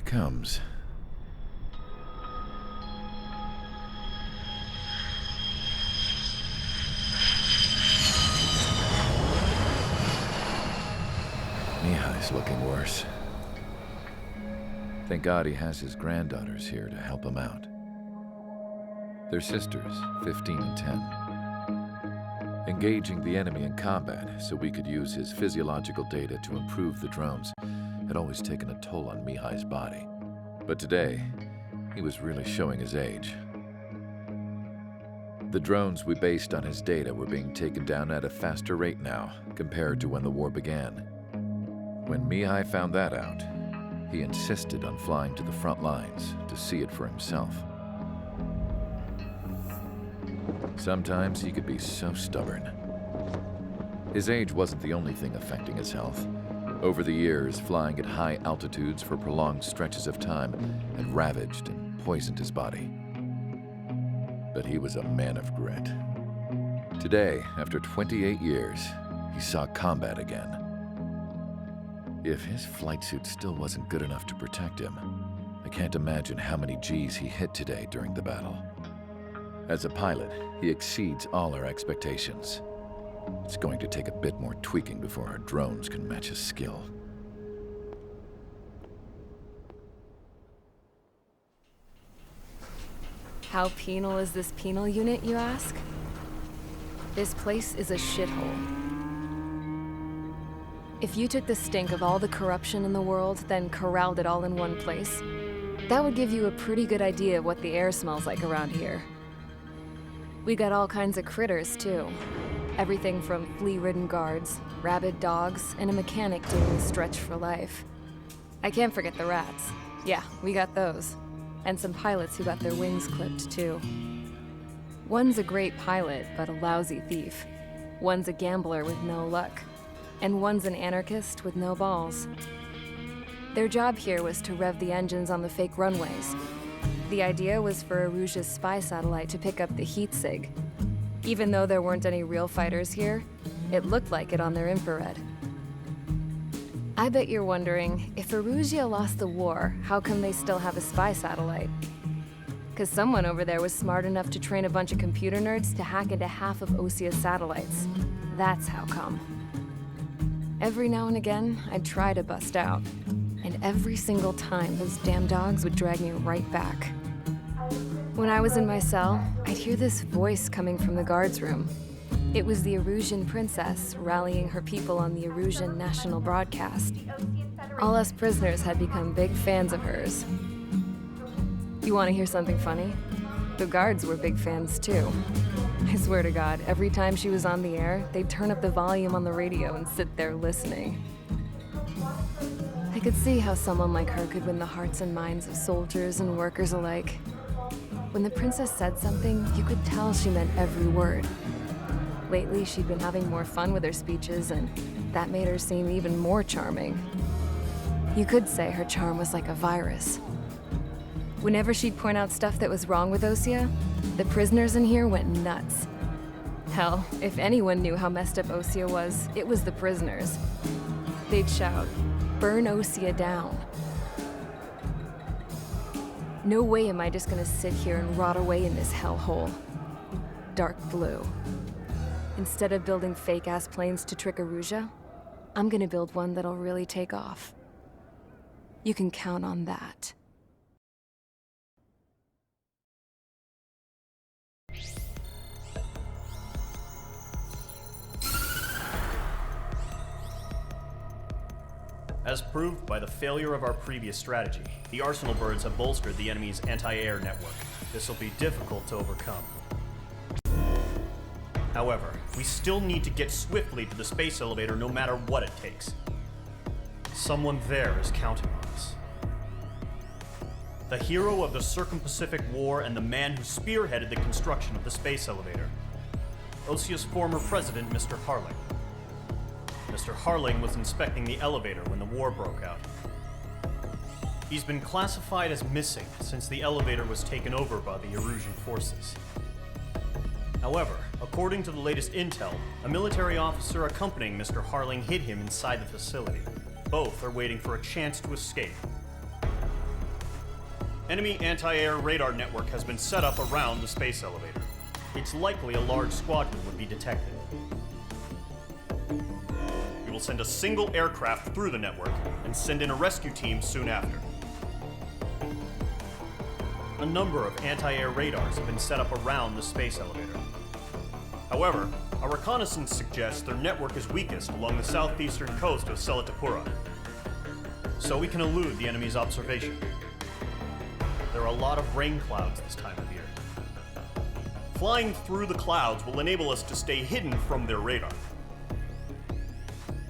he comes. Mihai's looking worse. Thank God he has his granddaughters here to help him out. They're sisters, 15 and 10. Engaging the enemy in combat so we could use his physiological data to improve the drones had always taken a toll on Mihai's body. But today, he was really showing his age. The drones we based on his data were being taken down at a faster rate now compared to when the war began. When Mihai found that out, he insisted on flying to the front lines to see it for himself. Sometimes he could be so stubborn. His age wasn't the only thing affecting his health. Over the years, flying at high altitudes for prolonged stretches of time had ravaged and poisoned his body. But he was a man of grit. Today, after 28 years, he saw combat again. If his flight suit still wasn't good enough to protect him, I can't imagine how many G's he hit today during the battle. As a pilot, he exceeds all our expectations. It's going to take a bit more tweaking before our drones can match his skill. How penal is this penal unit, you ask? This place is a shithole. If you took the stink of all the corruption in the world, then corralled it all in one place, that would give you a pretty good idea of what the air smells like around here. We got all kinds of critters, too. Everything from flea-ridden guards, rabid dogs, and a mechanic doing the stretch for life. I can't forget the rats. Yeah, we got those. And some pilots who got their wings clipped, too. One's a great pilot, but a lousy thief. One's a gambler with no luck. And one's an anarchist with no balls. Their job here was to rev the engines on the fake runways. The idea was for Aruja's spy satellite to pick up the heat sig. Even though there weren't any real fighters here, it looked like it on their infrared. I bet you're wondering, if Aruja lost the war, how come they still have a spy satellite? Because someone over there was smart enough to train a bunch of computer nerds to hack into half of Osia's satellites. That's how come. Every now and again, I'd try to bust out. And every single time, those damn dogs would drag me right back. When I was in my cell, I'd hear this voice coming from the guards room. It was the Erusian princess rallying her people on the Erusian national broadcast. All us prisoners had become big fans of hers. You want to hear something funny? The guards were big fans too. I swear to God, every time she was on the air, they'd turn up the volume on the radio and sit there listening. I could see how someone like her could win the hearts and minds of soldiers and workers alike. When the princess said something, you could tell she meant every word. Lately, she'd been having more fun with her speeches, and that made her seem even more charming. You could say her charm was like a virus. Whenever she'd point out stuff that was wrong with Osia, the prisoners in here went nuts. Hell, if anyone knew how messed up Osia was, it was the prisoners. They'd shout, "Burn Osia down." No way am I just gonna sit here and rot away in this hellhole. Dark blue. Instead of building fake-ass planes to trick Aruja, I'm gonna build one that'll really take off. You can count on that. As proved by the failure of our previous strategy, the Arsenal birds have bolstered the enemy's anti-air network. This will be difficult to overcome. However, we still need to get swiftly to the space elevator no matter what it takes. Someone there is counting on us. The hero of the Circum-Pacific War and the man who spearheaded the construction of the space elevator. Osia's former president, Mr. Harling. Mr. Harling was inspecting the elevator when the war broke out. He's been classified as missing since the elevator was taken over by the Erusian forces. However, according to the latest intel, a military officer accompanying Mr. Harling hid him inside the facility. Both are waiting for a chance to escape. Enemy anti-air radar network has been set up around the space elevator. It's likely a large squadron would be detected. We will send a single aircraft through the network and send in a rescue team soon after. A number of anti-air radars have been set up around the space elevator. However, our reconnaissance suggests their network is weakest along the southeastern coast of Selatapura, so we can elude the enemy's observation. There are a lot of rain clouds this time of year. Flying through the clouds will enable us to stay hidden from their radar.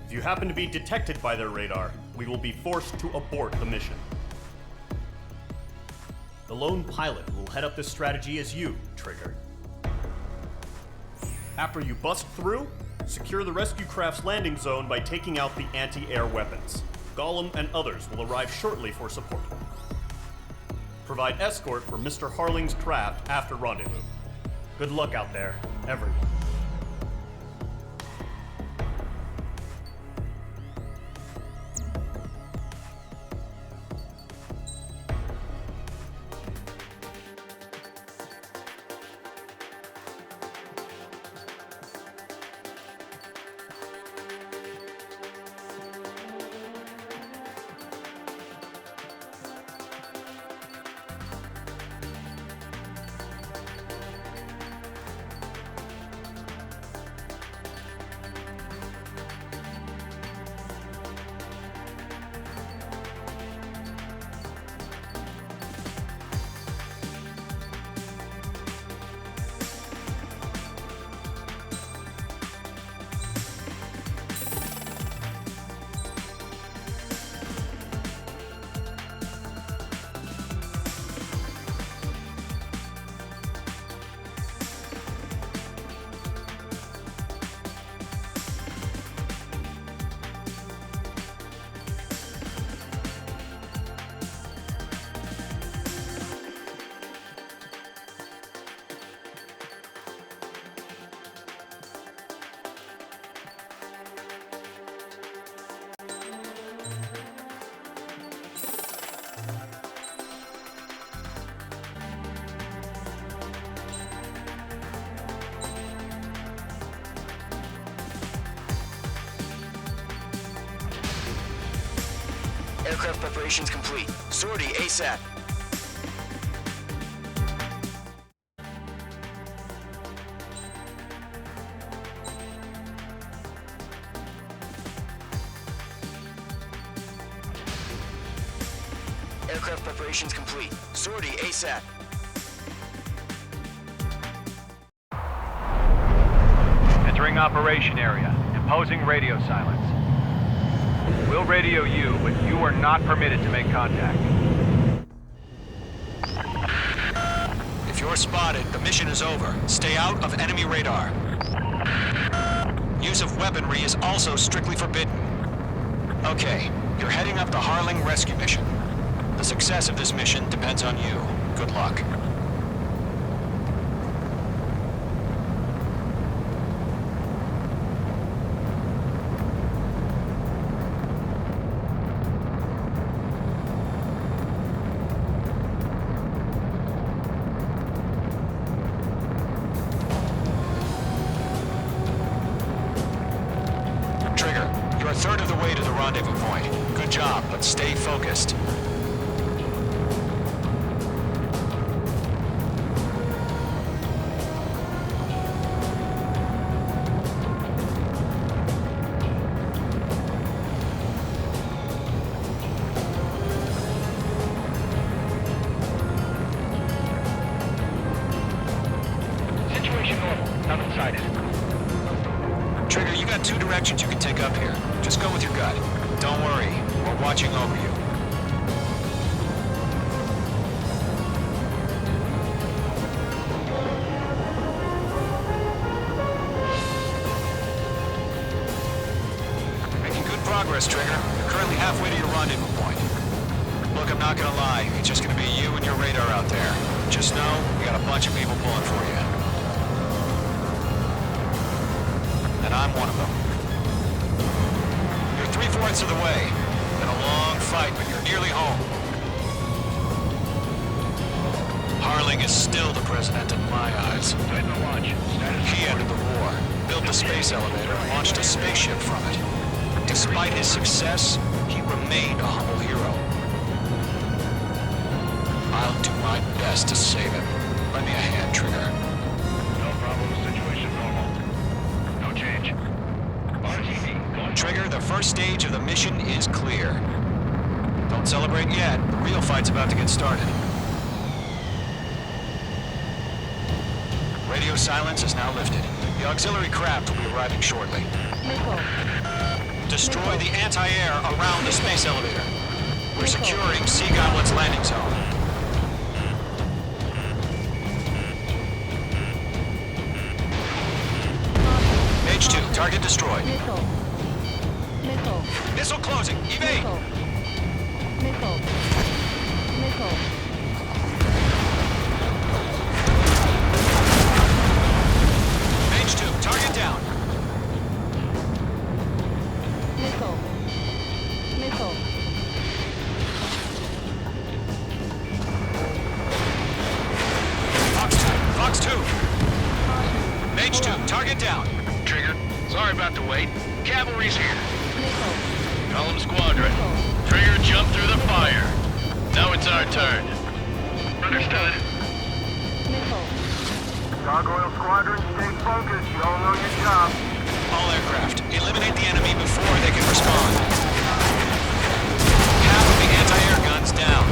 If you happen to be detected by their radar, we will be forced to abort the mission. The lone pilot will head up this strategy as you, Trigger. After you bust through, secure the rescue craft's landing zone by taking out the anti-air weapons. Gollum and others will arrive shortly for support. Provide escort for Mr. Harling's craft after rendezvous. Good luck out there, everyone. Aircraft preparations complete. Sortie ASAP. Aircraft preparations complete. Sortie ASAP. Entering operation area. Imposing radio silence. We'll radio you, but you are not permitted to make contact. If you're spotted, the mission is over. Stay out of enemy radar. Use of weaponry is also strictly forbidden. Okay, you're heading up the Harling rescue mission. The success of this mission depends on you. Good luck. Trigger, you're a third of the way to the rendezvous point. Good job, but stay focused. Situation normal. Nothing sighted. Trigger, you got two directions you can take up here. Just go with your gut. Don't worry, we're watching over you. Making good progress, Trigger. You're currently halfway to your rendezvous point. Look, I'm not gonna lie. It's just gonna be you and your radar out there. Just know, we got a bunch of people pulling for you. And I'm one of them. You're 3/4 of the way. Been a long fight, but you're nearly home. Harling is still the president in my eyes. He ended the war, built the space elevator, and launched a spaceship from it. Despite his success, he remained a humble hero. I'll do my best to save him. Lend me a hand, Trigger. No problem. Situation normal. No change. RTD. Trigger, the first stage of the mission is clear. Don't celebrate yet. The real fight's about to get started. Radio silence is now lifted. The auxiliary craft will be arriving shortly. Destroy the anti-air around the space elevator. We're securing Sea Goblin's landing zone. Mage 2, target destroyed. Missile closing. Evade! Mage 2, target down. Fox 2. Mage 2, target down. Trigger, sorry about the wait. Cavalry's here. Babel Squadron. Trigger jumped through the fire. Now it's our turn. Understood. Gargoyle Squadron, stay focused. You all know your job. All aircraft, eliminate the enemy before they can respond. Half of the anti-air guns down.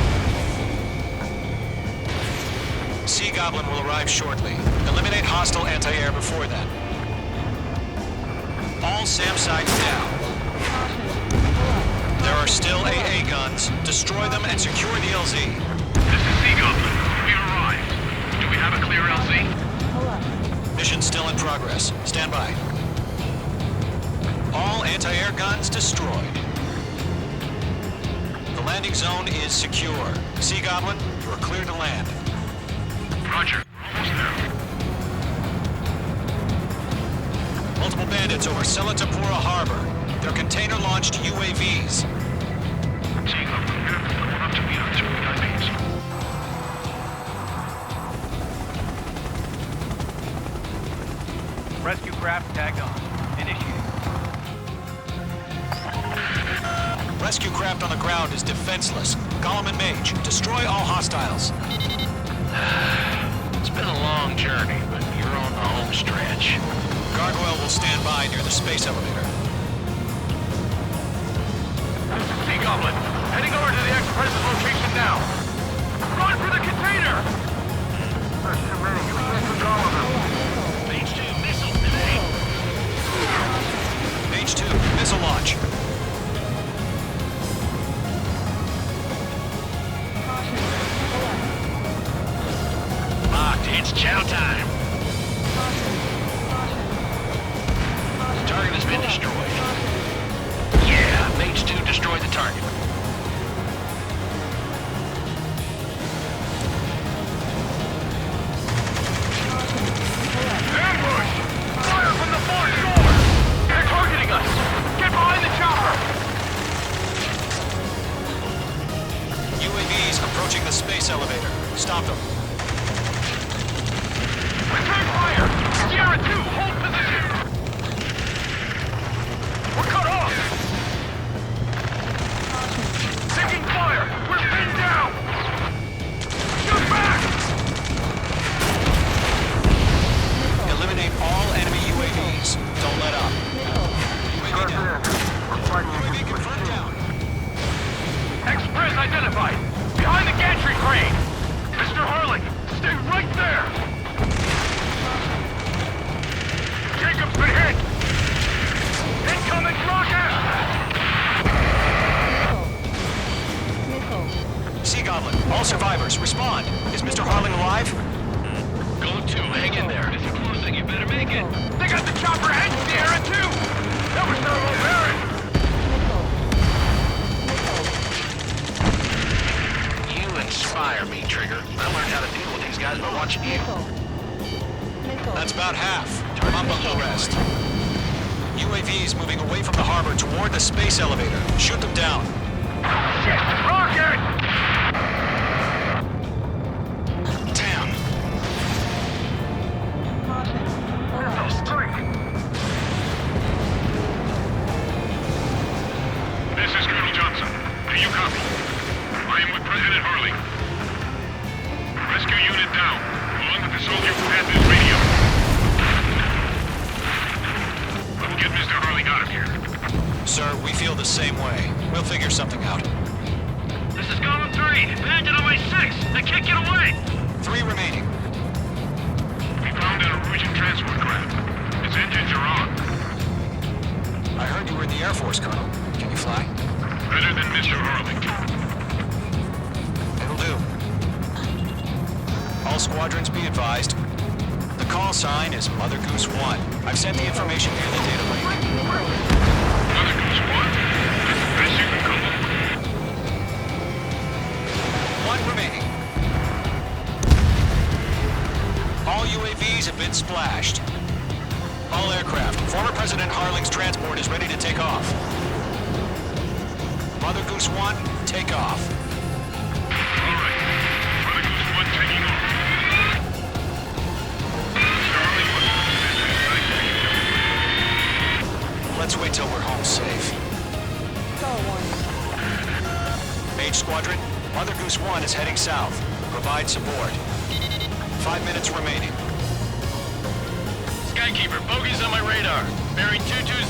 Sea Goblin will arrive shortly. Eliminate hostile anti-air before then. All SAM sites down. There are still AA guns. Destroy them and secure the LZ. This is Sea Goblin. We arrived. Do we have a clear LZ? Mission still in progress. Stand by. All anti-air guns destroyed. The landing zone is secure. Sea Goblin, you are clear to land. Roger. Almost there. Multiple bandits over Selatapura Harbor. They're container-launched UAVs. Sea Goblin, going up to meet on 3 IPs. Rescue craft tagged on. Initiate. Rescue craft on the ground is defenseless. Gollum and Mage, destroy all hostiles. It's been a long journey, but you're on the home stretch. Gargoyle will stand by near the space elevator. Sea Goblin, heading over to the ex-president's location now. Run for the container! There's too many. We can't take all of them. Mage 2, missile today. Mage 2, missile launch. Locked, it's chow time. Target has been destroyed. Yeah, Mage 2 destroyed the target. Ambush! Fire from the far shore! They're targeting us! Get behind the chopper! UAVs approaching the space elevator. Stop them. Return fire! Sierra 2, hold position! We're cut off! Taking fire! We're pinned down! Shoot back! Eliminate all enemy UAVs. Don't let up. UAV down. We're fighting UAV against confirmed down. Express identified! Behind the gantry crane! Mr. Harling, stay right there! Jacob's been hit! Incoming rocket! Sea Goblin, all survivors, respond. Is Mr. Harling alive? Go to, hang in there. It's closing, you better make it. They got the chopper and Sierra too! That was Thermal Baron! You inspire me, Trigger. I learned how to deal with these guys by watching you. That's about half. Pump up the rest. UAVs moving away from the harbor toward the space elevator. Shoot them down. Shit! Rocket! Lieutenant Harley. Rescue unit down, along with the soldier who had this radio. We'll get Mr. Harley out of here. Sir, we feel the same way. We'll figure something out. This is Golem 3. Bandit on my 6. They can't get away. 3 remaining. We found an Norwegian transport craft. Its engines are on. I heard you were in the Air Force, Colonel. Can you fly? Better than Mr. Harley. It'll do. All squadrons be advised. The call sign is Mother Goose 1. I've sent the information via the data link. Mother Goose 1. That's the best you can come up with. 1 remaining. All UAVs have been splashed. All aircraft. Former President Harling's transport is ready to take off. Mother Goose 1, take off. All right. Mother Goose 1 taking off. Mr. Harley, Let's wait till we're home safe. Mage Squadron, Mother Goose 1 is heading south. Provide support. 5 minutes remaining. Skykeeper, bogeys on my radar. Bearing 220.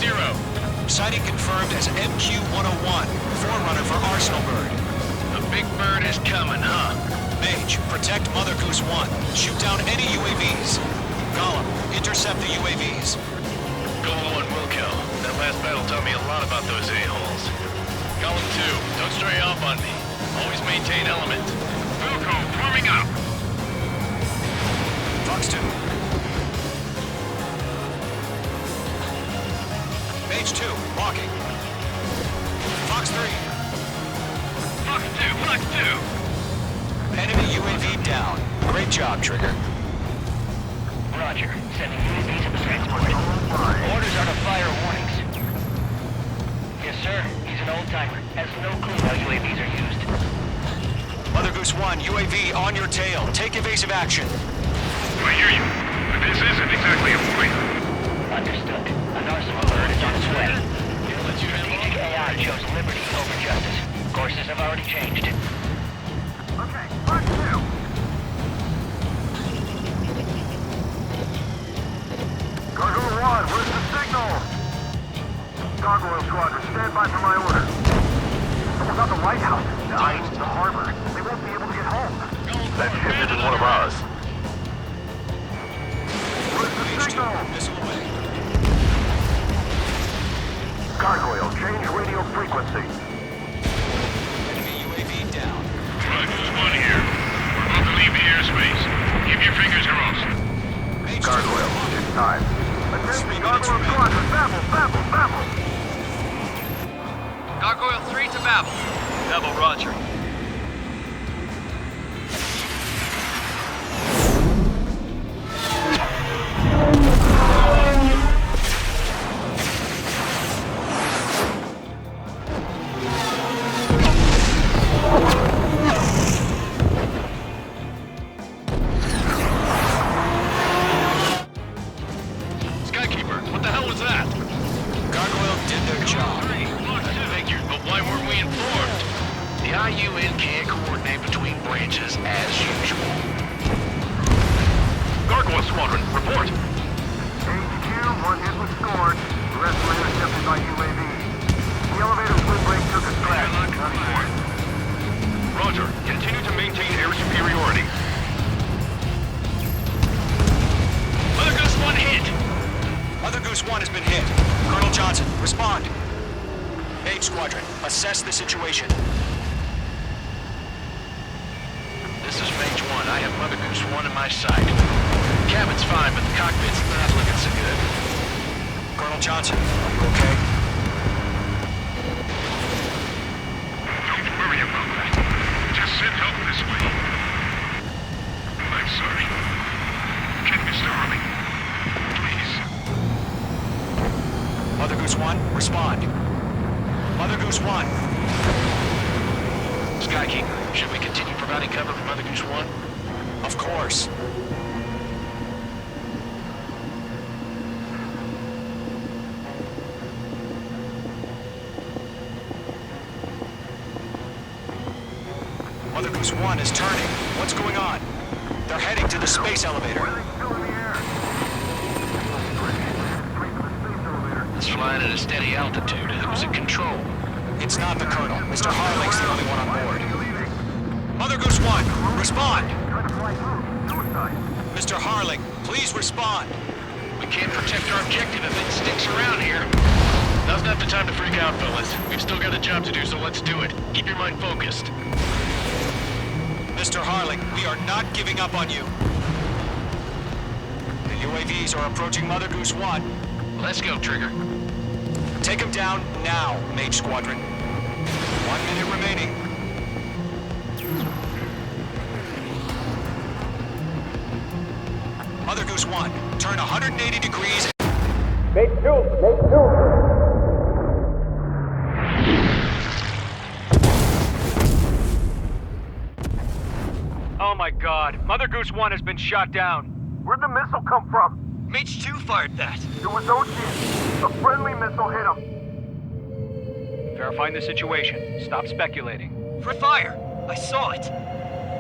Sighting confirmed as MQ-101, forerunner for Arsenal Bird. The big bird is coming, huh? Mage, protect Mother Goose 1. Shoot down any UAVs. Gollum, intercept the UAVs. Golem 1 will kill. That last battle taught me a lot about those a-holes. Golem 2, don't stray off on me. Always maintain element. Wilco, forming up. Fox 2. Mage 2, walking. Fox 3. Fox 2, Fox 2. Enemy UAV down. Great job, Trigger. Roger. Sending UAVs to the transport. Orders are to fire warnings. Yes, sir. He's an old-timer. Has no clue how UAVs are used. Mother Goose 1, UAV on your tail. Take evasive action. I hear you. But this isn't exactly a fight. Understood. An Arsenal bird is on its way. Strategic AI chose liberty over justice. Courses have already changed. Okay, Fox 2. Gargoyle 1, where's the signal? Gargoyle Squadron, stand by for my order. Someone's on the White House. The harbor. They won't be able to get home. That ship isn't one of ours. Where's the signal? Missile away. Gargoyle, change radio frequency. Enemy UAV down. Rogers 1 here. We're about to leave the airspace. Keep your fingers crossed. Mage 2. Gargoyle, it's time. Attention, Gargoyle Squadron, Babel. Gargoyle 3 to Babel. Babel, roger. Skykeeper, what the hell was that? Gargoyle did their job. Figured, but why weren't we informed? The IUN can't coordinate between branches as usual. Gargoyle Squadron, report. HQ, one hit was scored. The rest were intercepted by UAV. The elevator's wind break took a crash. Roger, continue to maintain air superiority. Mother Goose 1 hit! Mother Goose 1 has been hit. Colonel Johnson, respond. Mage Squadron, assess the situation. This is Mage 1. I have Mother Goose 1 in my sight. Cabin's fine, but the cockpit's not looking so good. Colonel Johnson, are you okay? Don't worry about that. Just send help this way. I'm sorry. Get Mr. Harley. Please. Mother Goose 1, respond. Mother Goose 1. Skykeeper, should we continue providing cover for Mother Goose 1? Of course. Mother Goose 1 is turning. What's going on? They're heading to the space elevator. Still in the air. Straight to the space elevator. It's flying at a steady altitude. Who's in control? It's not the Colonel. Mr. Harling's the only one on board. Mother Goose 1, respond! Trying to fly through. Suicide. Mr. Harling, please respond. We can't protect our objective if it sticks around here. Now's not the time to freak out, fellas. We've still got a job to do, so let's do it. Keep your mind focused. Mr. Harling, we are not giving up on you. The UAVs are approaching Mother Goose 1. Let's go, Trigger. Take them down now, Mage Squadron. 1 minute remaining. Mother Goose 1, turn 180 degrees. Oh my god, Mother Goose 1 has been shot down. Where'd the missile come from? Mage 2 fired that. It was Ocean. A friendly missile hit him. Verifying the situation. Stop speculating. For fire! I saw it!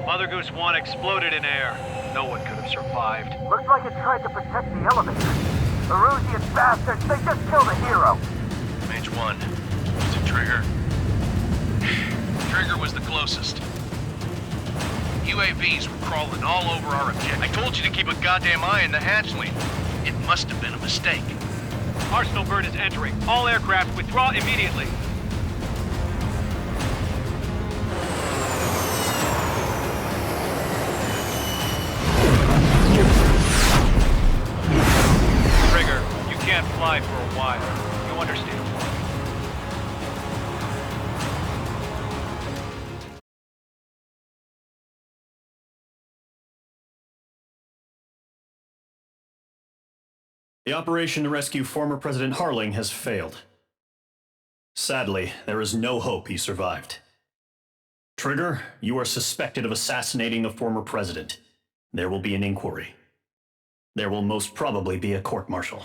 Mother Goose 1 exploded in air. No one could have survived. Looks like it tried to protect the elevator. The Erusian bastards, they just killed a hero. Mage 1. Was it Trigger? Trigger was the closest. UAVs were crawling all over our objective. I told you to keep a goddamn eye on the hatchling. It must have been a mistake. Arsenal bird is entering. All aircraft withdraw immediately. Trigger, you can't fly for a while. You understand? The operation to rescue former President Harling has failed. Sadly, there is no hope he survived. Trigger, you are suspected of assassinating the former president. There will be an inquiry. There will most probably be a court-martial.